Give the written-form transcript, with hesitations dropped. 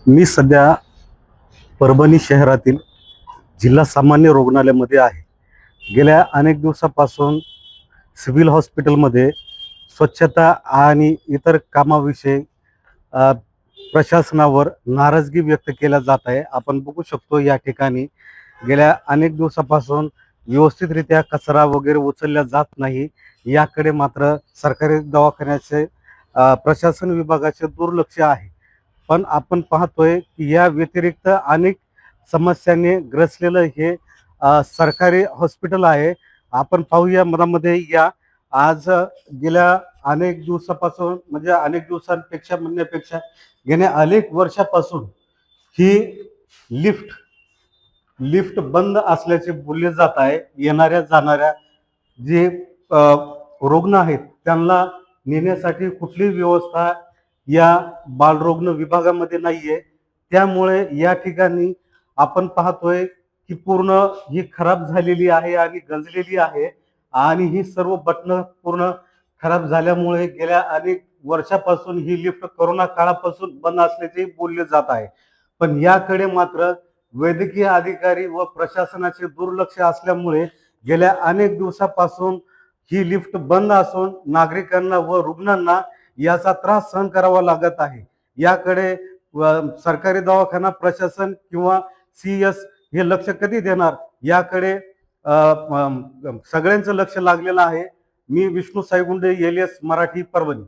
मी सध्या परभणी शहरातील जिल्हा सामान्य रुग्णालयामध्ये आहे. गेल्या अनेक दिवसापासून सिव्हिल हॉस्पिटलमध्ये स्वच्छता आणि इतर कामाविषयी अ, प्रशासनावर नाराजगी व्यक्त केल्या जात आहे. आपण बघू शकतो या ठिकाणी गेल्या अनेक दिवसापासून व्यवस्थितरित्या कचरा वगैरे उचलला जात नाही. याकडे मात्र सरकारी दवाखान्याचे प्रशासन विभागाचे दुर्लक्ष आहे. पण आपण पाहतोय की या व्यतिरिक्त अनेक समस्यांनी ग्रसलेलं हे सरकारी हॉस्पिटल आहे. आपण पाहूया मनामध्ये या आज गेल्या अनेक दिवसापासून म्हणजे अनेक दिवसांपेक्षा म्हणण्यापेक्षा गेल्या अनेक वर्षापासून ही लिफ्ट लिफ्ट बंद असल्याचे बोलले जात आहे. येणाऱ्या जाणाऱ्या जे रुग्ण आहेत त्यांना नेण्यासाठी कुठलीही व्यवस्था या बालरुग्ण विभागामध्ये नाहीये. त्यामुळे या ठिकाणी आपण पाहतोय की पूर्ण ही खराब झालेली आहे आणि गंजलेली आहे आणि ही सर्व बटणं पूर्ण खराब झाल्यामुळे गेल्या अनेक वर्षापासून ही लिफ्ट कोरोना काळापासून बंद असल्याचे बोलले जात आहे. पण याकडे मात्र वैद्यकीय अधिकारी व प्रशासनाचे दुर्लक्ष असल्यामुळे गेल्या अनेक दिवसापासून ही लिफ्ट बंद असून नागरिकांना व रुग्णांना याचा त्रास सहन करावा लागत आहे. याकडे सरकारी दवाखाना प्रशासन किंवा CS हे लक्ष कधी देणार याकडे सगळ्यांचं लक्ष लागलेलं आहे. मी विष्णू सायगुंडे, LS मराठी, परभणी.